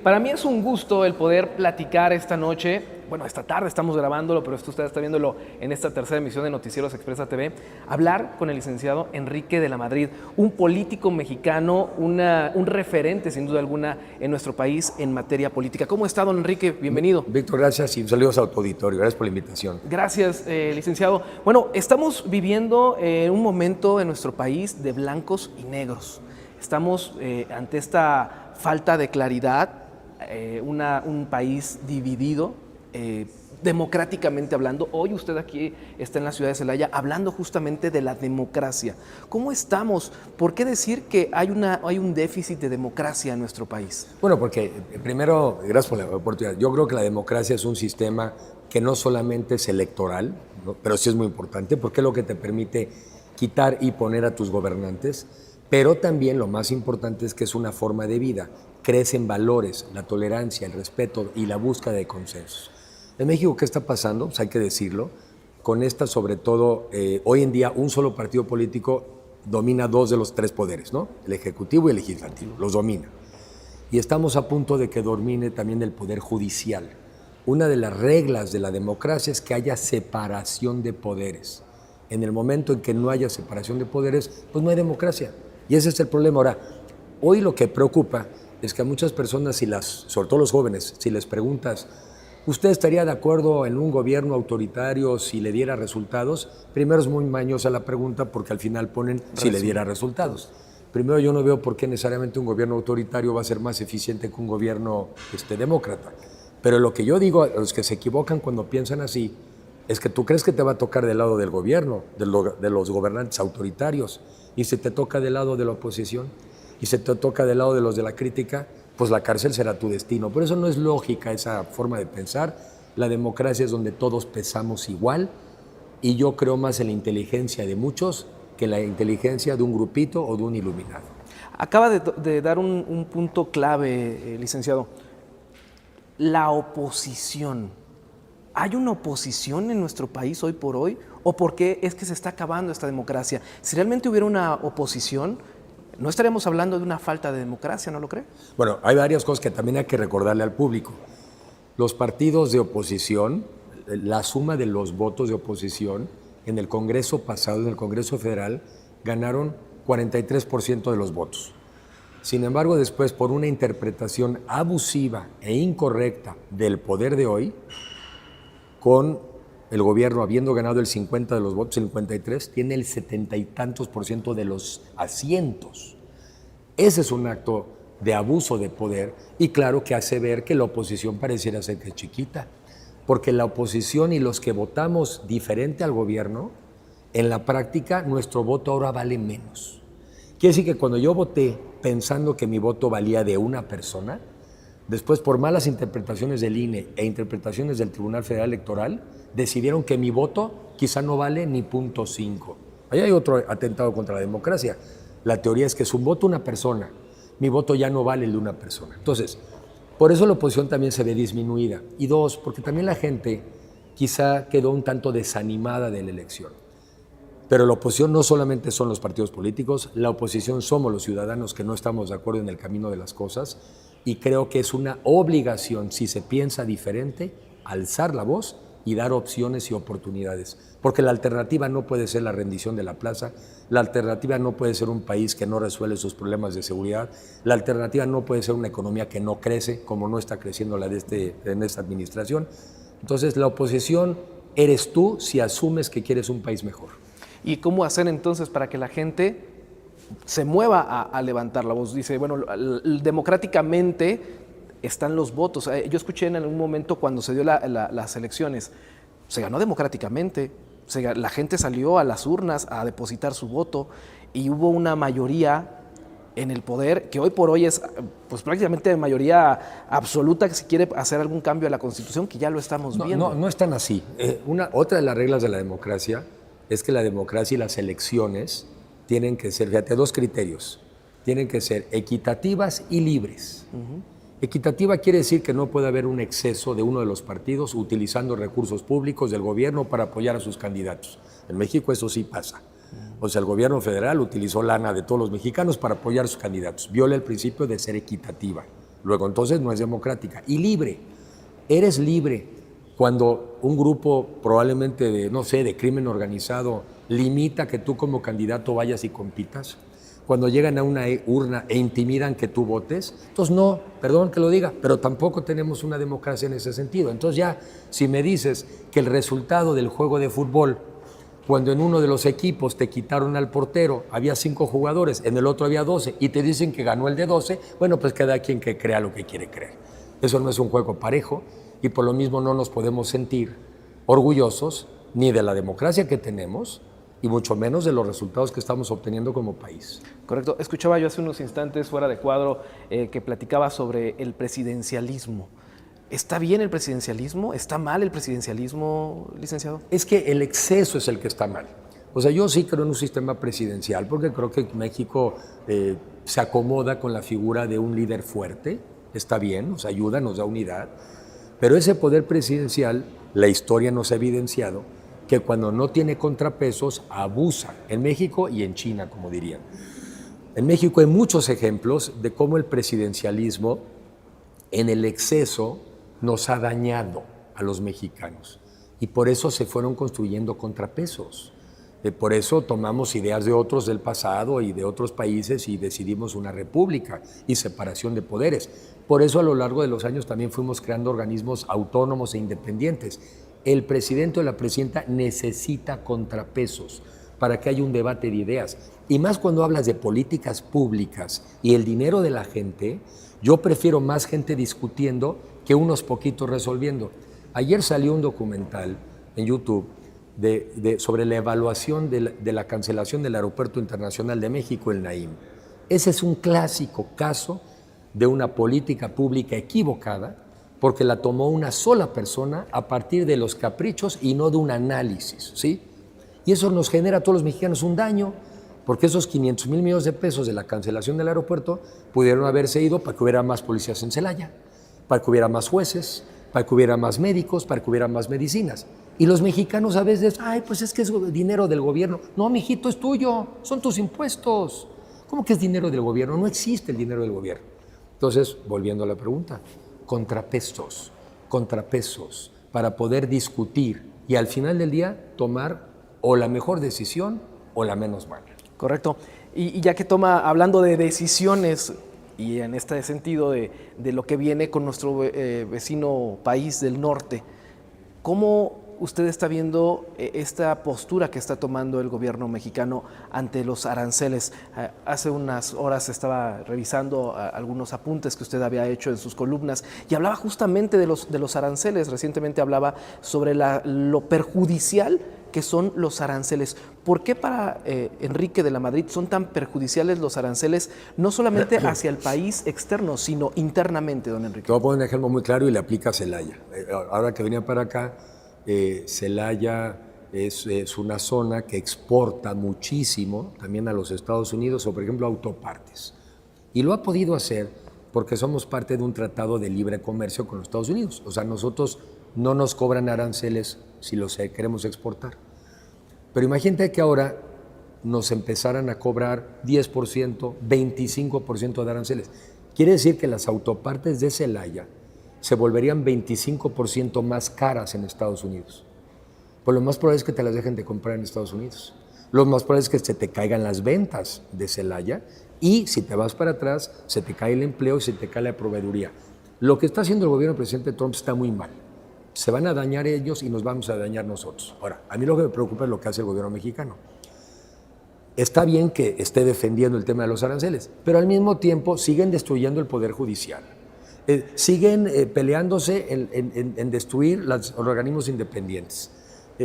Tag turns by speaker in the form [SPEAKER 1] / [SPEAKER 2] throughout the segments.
[SPEAKER 1] Para mí es un gusto el poder platicar esta noche, bueno, esta tarde estamos grabándolo, pero usted está viéndolo en esta tercera emisión de Noticieros Expresa TV, hablar con el licenciado Enrique de la Madrid, un político mexicano, un referente sin duda alguna en nuestro país en materia política. ¿Cómo está, don Enrique? Bienvenido.
[SPEAKER 2] Víctor, gracias y saludos a tu auditorio. Gracias por la invitación.
[SPEAKER 1] Gracias, licenciado. Bueno, estamos viviendo un momento en nuestro país de blancos y negros. Estamos ante esta falta de claridad, un país dividido, democráticamente hablando. Hoy usted aquí está en la ciudad de Celaya hablando justamente de la democracia. ¿Cómo estamos? ¿Por qué decir que hay un déficit de democracia en nuestro país?
[SPEAKER 2] Bueno, porque primero, gracias por la oportunidad. Yo creo que la democracia es un sistema que no solamente es electoral, ¿no? Pero sí es muy importante porque es lo que te permite quitar y poner a tus gobernantes, pero también lo más importante es que es una forma de vida. Crece en valores, la tolerancia, el respeto y la búsqueda de consensos. En México, ¿qué está pasando? Pues hay que decirlo. Con esta, sobre todo, hoy en día un solo partido político domina dos de los tres poderes, ¿no? El ejecutivo y el legislativo, los domina. Y estamos a punto de que domine también el poder judicial. Una de las reglas de la democracia es que haya separación de poderes. En el momento en que no haya separación de poderes, pues no hay democracia. Y ese es el problema. Ahora, hoy lo que preocupa es que a muchas personas, sobre todo los jóvenes, si les preguntas, ¿usted estaría de acuerdo en un gobierno autoritario si le diera resultados? Primero es muy mañosa la pregunta porque al final ponen si le diera resultados. Primero, yo no veo por qué necesariamente un gobierno autoritario va a ser más eficiente que un gobierno demócrata. Pero lo que yo digo a los que se equivocan cuando piensan así es que tú crees que te va a tocar del lado del gobierno, de los gobernantes autoritarios, y si te toca del lado de la oposición, y si te toca del lado de los de la crítica, pues la cárcel será tu destino. Por eso no es lógica esa forma de pensar. La democracia es donde todos pesamos igual, y yo creo más en la inteligencia de muchos que en la inteligencia de un grupito o de un iluminado.
[SPEAKER 1] Acaba de dar un punto clave, licenciado. La oposición. ¿Hay una oposición en nuestro país hoy por hoy? ¿O por qué es que se está acabando esta democracia? Si realmente hubiera una oposición, no estaríamos hablando de una falta de democracia, ¿no lo cree?
[SPEAKER 2] Bueno, hay varias cosas que también hay que recordarle al público. Los partidos de oposición, la suma de los votos de oposición en el Congreso pasado, en el Congreso Federal, ganaron 43% de los votos. Sin embargo, después, por una interpretación abusiva e incorrecta del poder de hoy, con el gobierno habiendo ganado el 50 de los votos, 53, tiene el 70 y tantos % de los asientos. Ese es un acto de abuso de poder y claro que hace ver que la oposición pareciera ser que es chiquita, porque la oposición y los que votamos diferente al gobierno, en la práctica nuestro voto ahora vale menos. Quiere decir que cuando yo voté pensando que mi voto valía de una persona, después por malas interpretaciones del INE e interpretaciones del Tribunal Federal Electoral, decidieron que mi voto quizá no vale ni .5. Ahí hay otro atentado contra la democracia. La teoría es que es un voto una persona, mi voto ya no vale el de una persona. Entonces, por eso la oposición también se ve disminuida. Y dos, porque también la gente quizá quedó un tanto desanimada de la elección. Pero la oposición no solamente son los partidos políticos, la oposición somos los ciudadanos que no estamos de acuerdo en el camino de las cosas y creo que es una obligación, si se piensa diferente, alzar la voz y dar opciones y oportunidades. Porque la alternativa no puede ser la rendición de la plaza, la alternativa no puede ser un país que no resuelve sus problemas de seguridad, la alternativa no puede ser una economía que no crece, como no está creciendo la en esta administración. Entonces, la oposición eres tú si asumes que quieres un país mejor.
[SPEAKER 1] ¿Y cómo hacer entonces para que la gente se mueva a levantar la voz? Dice, bueno, democráticamente están los votos. Yo escuché en algún momento cuando se dio las elecciones, se ganó democráticamente, la gente salió a las urnas a depositar su voto y hubo una mayoría en el poder que hoy por hoy es pues prácticamente mayoría absoluta que si quiere hacer algún cambio a la Constitución, que ya lo estamos viendo.
[SPEAKER 2] No es tan así. Otra de las reglas de la democracia es que la democracia y las elecciones tienen que ser, fíjate, dos criterios, tienen que ser equitativas y libres. Equitativa quiere decir que no puede haber un exceso de uno de los partidos utilizando recursos públicos del gobierno para apoyar a sus candidatos. En México eso sí pasa. O sea, el gobierno federal utilizó lana de todos los mexicanos para apoyar a sus candidatos. Viola el principio de ser equitativa. Luego, entonces no es democrática. Y libre. Eres libre cuando un grupo probablemente de, no sé, de crimen organizado limita que tú como candidato vayas y compitas. Cuando llegan a una urna e intimidan que tú votes. Entonces no, perdón que lo diga, pero tampoco tenemos una democracia en ese sentido. Entonces ya, si me dices que el resultado del juego de fútbol, cuando en uno de los equipos te quitaron al portero, había 5 jugadores, en el otro había 12, y te dicen que ganó el de 12, bueno, pues cada quien que crea lo que quiere creer. Eso no es un juego parejo, y por lo mismo no nos podemos sentir orgullosos ni de la democracia que tenemos, y mucho menos de los resultados que estamos obteniendo como país.
[SPEAKER 1] Correcto. Escuchaba yo hace unos instantes fuera de cuadro que platicaba sobre el presidencialismo. ¿Está bien el presidencialismo? ¿Está mal el presidencialismo, licenciado?
[SPEAKER 2] Es que el exceso es el que está mal. O sea, yo sí creo en un sistema presidencial porque creo que México se acomoda con la figura de un líder fuerte, está bien, nos ayuda, nos da unidad, pero ese poder presidencial, la historia nos ha evidenciado que cuando no tiene contrapesos, abusa, en México y en China, como dirían. En México hay muchos ejemplos de cómo el presidencialismo en el exceso nos ha dañado a los mexicanos y por eso se fueron construyendo contrapesos. Por eso tomamos ideas de otros del pasado y de otros países y decidimos una república y separación de poderes. Por eso a lo largo de los años también fuimos creando organismos autónomos e independientes. El presidente o la presidenta necesita contrapesos para que haya un debate de ideas. Y más cuando hablas de políticas públicas y el dinero de la gente, yo prefiero más gente discutiendo que unos poquitos resolviendo. Ayer salió un documental en YouTube sobre la evaluación de la cancelación del Aeropuerto Internacional de México, el Naim. Ese es un clásico caso de una política pública equivocada porque la tomó una sola persona a partir de los caprichos y no de un análisis, ¿sí? Y eso nos genera a todos los mexicanos un daño, porque esos 500,000 millones de pesos de la cancelación del aeropuerto pudieron haberse ido para que hubiera más policías en Celaya, para que hubiera más jueces, para que hubiera más médicos, para que hubiera más medicinas. Y los mexicanos a veces, ay, pues es que es dinero del gobierno. No, mijito, es tuyo, son tus impuestos. ¿Cómo que es dinero del gobierno? No existe el dinero del gobierno. Entonces, volviendo a la pregunta, contrapesos para poder discutir y al final del día tomar o la mejor decisión o la menos mala.
[SPEAKER 1] Correcto. Y ya que hablando de decisiones y en este sentido de lo que viene con nuestro vecino país del norte, ¿cómo usted está viendo esta postura que está tomando el gobierno mexicano ante los aranceles? Hace unas horas estaba revisando algunos apuntes que usted había hecho en sus columnas y hablaba justamente de los aranceles. Recientemente hablaba sobre lo perjudicial que son los aranceles. ¿Por qué para Enrique de la Madrid son tan perjudiciales los aranceles, no solamente hacia el país externo, sino internamente, don Enrique?
[SPEAKER 2] Te voy a poner un ejemplo muy claro y le aplica a Celaya. Ahora que venía para acá, Celaya es una zona que exporta muchísimo también a los Estados Unidos o, por ejemplo, autopartes. Y lo ha podido hacer porque somos parte de un tratado de libre comercio con los Estados Unidos. O sea, nosotros no nos cobran aranceles si los queremos exportar. Pero imagínate que ahora nos empezaran a cobrar 10%, 25% de aranceles. Quiere decir que las autopartes de Celaya se volverían 25% más caras en Estados Unidos. Pues lo más probable es que te las dejen de comprar en Estados Unidos. Lo más probable es que se te caigan las ventas de Celaya y si te vas para atrás, se te cae el empleo y se te cae la proveeduría. Lo que está haciendo el gobierno del presidente Trump está muy mal. Se van a dañar ellos y nos vamos a dañar nosotros. Ahora, a mí lo que me preocupa es lo que hace el gobierno mexicano. Está bien que esté defendiendo el tema de los aranceles, pero al mismo tiempo siguen destruyendo el Poder Judicial. Siguen peleándose en destruir los organismos independientes.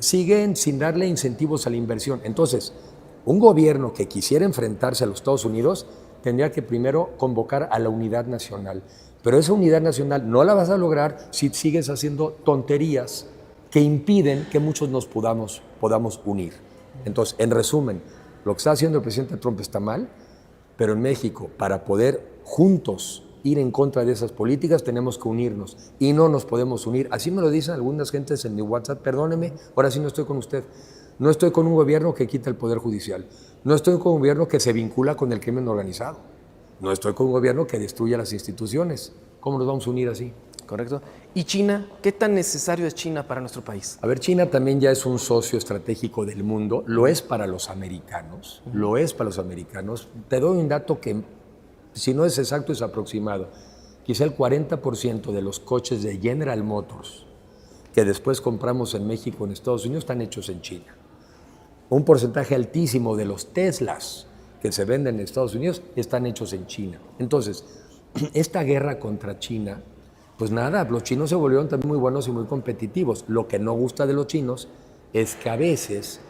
[SPEAKER 2] Siguen sin darle incentivos a la inversión. Entonces, un gobierno que quisiera enfrentarse a los Estados Unidos tendría que primero convocar a la unidad nacional. Pero esa unidad nacional no la vas a lograr si sigues haciendo tonterías que impiden que muchos nos podamos unir. Entonces, en resumen, lo que está haciendo el presidente Trump está mal, pero en México, para poder juntos ir en contra de esas políticas, tenemos que unirnos y no nos podemos unir. Así me lo dicen algunas gentes en mi WhatsApp, perdóneme, ahora sí no estoy con usted. No estoy con un gobierno que quita el Poder Judicial. No estoy con un gobierno que se vincula con el crimen organizado. No estoy con un gobierno que destruya las instituciones. ¿Cómo nos vamos a unir así?
[SPEAKER 1] Correcto. ¿Y China? ¿Qué tan necesario es China para nuestro país?
[SPEAKER 2] A ver, China también ya es un socio estratégico del mundo, lo es para los americanos, lo es para los americanos. Te doy un dato que, si no es exacto, es aproximado. Quizá el 40% de los coches de General Motors que después compramos en México, en Estados Unidos, están hechos en China. Un porcentaje altísimo de los Teslas que se venden en Estados Unidos están hechos en China. Entonces, esta guerra contra China, pues nada, los chinos se volvieron también muy buenos y muy competitivos. Lo que no gusta de los chinos es que a veces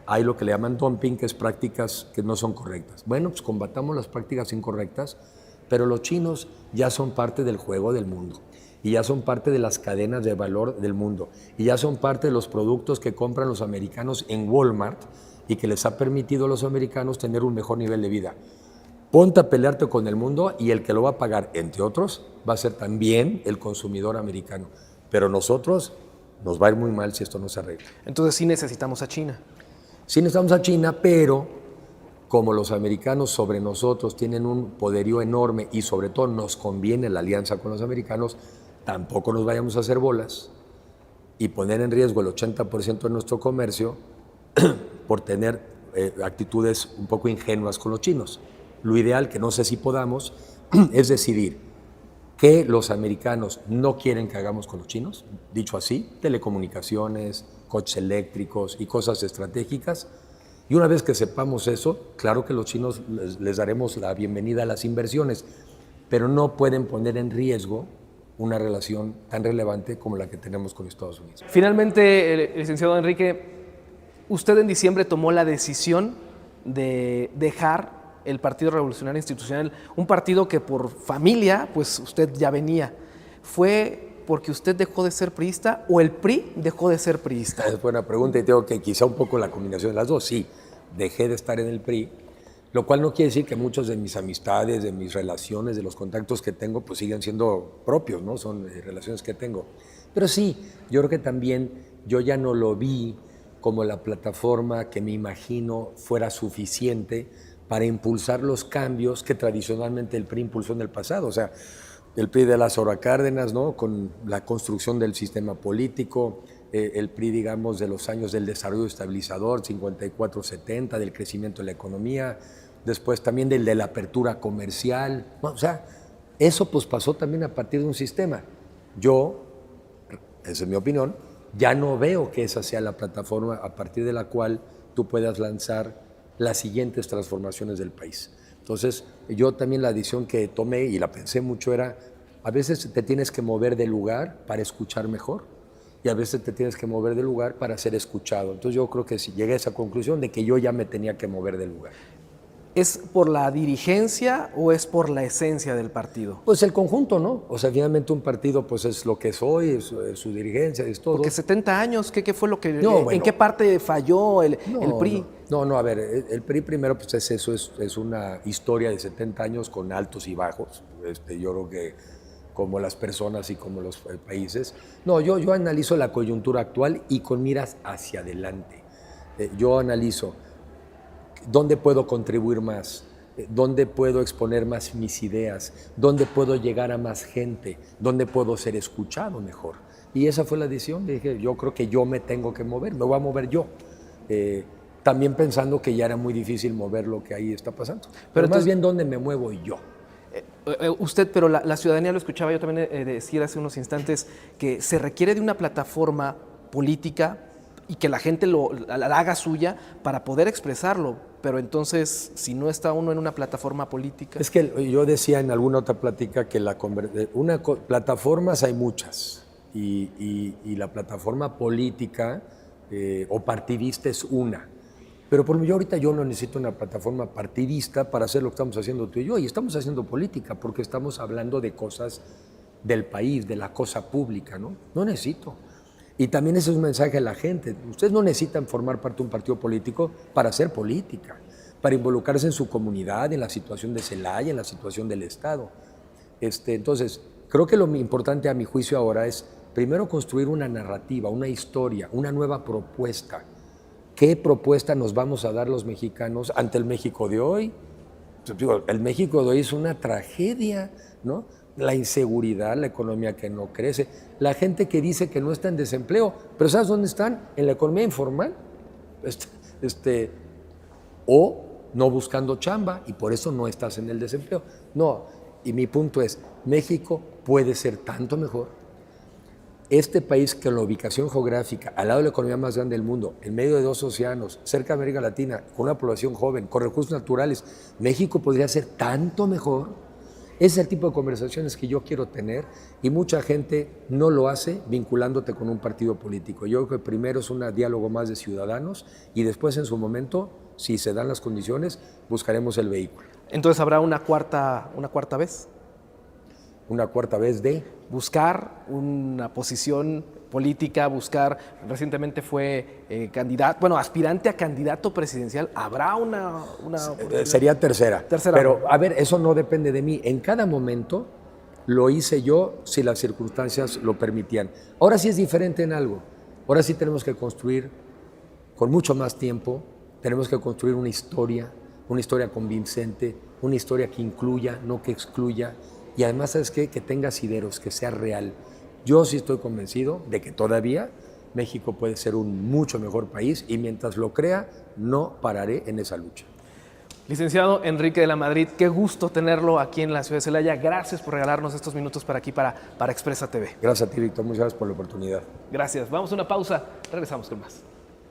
[SPEAKER 2] hay lo que le llaman dumping, que es prácticas que no son correctas. Bueno, pues combatamos las prácticas incorrectas, pero los chinos ya son parte del juego del mundo y ya son parte de las cadenas de valor del mundo y ya son parte de los productos que compran los americanos en Walmart y que les ha permitido a los americanos tener un mejor nivel de vida. Ponte a pelearte con el mundo y el que lo va a pagar, entre otros, va a ser también el consumidor americano. Pero nosotros nos va a ir muy mal si esto no se arregla.
[SPEAKER 1] Entonces sí necesitamos a China.
[SPEAKER 2] Sí necesitamos a China, pero como los americanos sobre nosotros tienen un poderío enorme y sobre todo nos conviene la alianza con los americanos, tampoco nos vayamos a hacer bolas y poner en riesgo el 80% de nuestro comercio por tener actitudes un poco ingenuas con los chinos. Lo ideal, que no sé si podamos, es decidir qué los americanos no quieren que hagamos con los chinos, dicho así, telecomunicaciones, coches eléctricos y cosas estratégicas. Y una vez que sepamos eso, claro que los chinos les daremos la bienvenida a las inversiones, pero no pueden poner en riesgo una relación tan relevante como la que tenemos con Estados Unidos.
[SPEAKER 1] Finalmente, licenciado Enrique, usted en diciembre tomó la decisión de dejar el Partido Revolucionario Institucional, un partido que por familia, pues usted ya venía. ¿Fue porque usted dejó de ser priista o el PRI dejó de ser priista?
[SPEAKER 2] Es buena pregunta y tengo que quizá un poco la combinación de las dos. Sí, dejé de estar en el PRI, lo cual no quiere decir que muchos de mis amistades, de mis relaciones, de los contactos que tengo, pues siguen siendo propios, ¿no? Son relaciones que tengo. Pero sí, yo creo que también yo ya no lo vi como la plataforma que me imagino fuera suficiente para impulsar los cambios que tradicionalmente el PRI impulsó en el pasado. O sea, el PRI de Lázaro Cárdenas, ¿no? Con la construcción del sistema político, el PRI, digamos, de los años del desarrollo estabilizador, 54-70, del crecimiento de la economía, después también del de la apertura comercial. Bueno, o sea, eso pues pasó también a partir de un sistema. Yo, esa es mi opinión, ya no veo que esa sea la plataforma a partir de la cual tú puedas lanzar las siguientes transformaciones del país. Entonces, yo también la decisión que tomé y la pensé mucho era, a veces te tienes que mover de lugar para escuchar mejor y a veces te tienes que mover de lugar para ser escuchado. Entonces, yo creo que sí, llegué a esa conclusión de que yo ya me tenía que mover de lugar.
[SPEAKER 1] ¿Es por la dirigencia o es por la esencia del partido?
[SPEAKER 2] Pues el conjunto, ¿no? O sea, finalmente un partido pues es lo que es hoy, es su dirigencia, es todo.
[SPEAKER 1] Porque 70 años, ¿qué fue lo que...
[SPEAKER 2] No, bueno.
[SPEAKER 1] ¿En qué parte falló el PRI?
[SPEAKER 2] No, a ver, el PRI primero pues es eso, es una historia de 70 años con altos y bajos. Yo creo que como las personas y como los países. No, yo analizo la coyuntura actual y con miras hacia adelante. Yo analizo dónde puedo contribuir más, dónde puedo exponer más mis ideas, dónde puedo llegar a más gente, dónde puedo ser escuchado mejor. Y esa fue la decisión. Dije, yo creo que yo me tengo que mover, me voy a mover yo. También pensando que ya era muy difícil mover lo que ahí está pasando. Pero más bien, ¿dónde me muevo yo?
[SPEAKER 1] Usted, pero la ciudadanía lo escuchaba yo también decir hace unos instantes, que se requiere de una plataforma política y que la gente la haga suya para poder expresarlo. Pero entonces, si no está uno en una plataforma política...
[SPEAKER 2] Es que yo decía en alguna otra plática que plataformas hay muchas y la plataforma política o partidista es una. Pero por yo ahorita yo no necesito una plataforma partidista para hacer lo que estamos haciendo tú y yo. Y estamos haciendo política porque estamos hablando de cosas del país, de la cosa pública, ¿no? No necesito. Y también ese es un mensaje a la gente. Ustedes no necesitan formar parte de un partido político para hacer política, para involucrarse en su comunidad, en la situación de Celaya, en la situación del Estado. Entonces, creo que lo importante a mi juicio ahora es primero construir una narrativa, una historia, una nueva propuesta. ¿Qué propuesta nos vamos a dar los mexicanos ante el México de hoy Digo, el México de hoy es una tragedia, ¿no? La inseguridad, la economía que no crece, la gente que dice que no está en desempleo, pero ¿sabes dónde están? En la economía informal, o no buscando chamba, y por eso no estás en el desempleo. No, y mi punto es, México puede ser tanto mejor. Este país, que en la ubicación geográfica, al lado de la economía más grande del mundo, en medio de 2 océanos, cerca de América Latina, con una población joven, con recursos naturales, México podría ser tanto mejor. Ese es el tipo de conversaciones que yo quiero tener, y mucha gente no lo hace vinculándote con un partido político. Yo creo que primero es un diálogo más de ciudadanos, y después, en su momento, si se dan las condiciones, buscaremos el vehículo.
[SPEAKER 1] Entonces habrá una cuarta vez.
[SPEAKER 2] Una cuarta vez de...
[SPEAKER 1] Buscar una posición política, recientemente fue candidato, bueno, aspirante a candidato presidencial. ¿Habrá una
[SPEAKER 2] Sería tercera. Pero, a ver, eso no depende de mí. En cada momento lo hice yo si las circunstancias lo permitían. Ahora sí es diferente en algo. Ahora sí tenemos que construir con mucho más tiempo, tenemos que construir una historia convincente, una historia que incluya, no que excluya. Y además, ¿sabes qué? Que tenga asideros, que sea real. Yo sí estoy convencido de que todavía México puede ser un mucho mejor país, y mientras lo crea, no pararé en esa lucha.
[SPEAKER 1] Licenciado Enrique de la Madrid, qué gusto tenerlo aquí en la ciudad de Celaya. Gracias por regalarnos estos minutos para aquí, para Expresa TV.
[SPEAKER 2] Gracias a ti, Víctor. Muchas gracias por la oportunidad.
[SPEAKER 1] Gracias. Vamos a una pausa. Regresamos con más.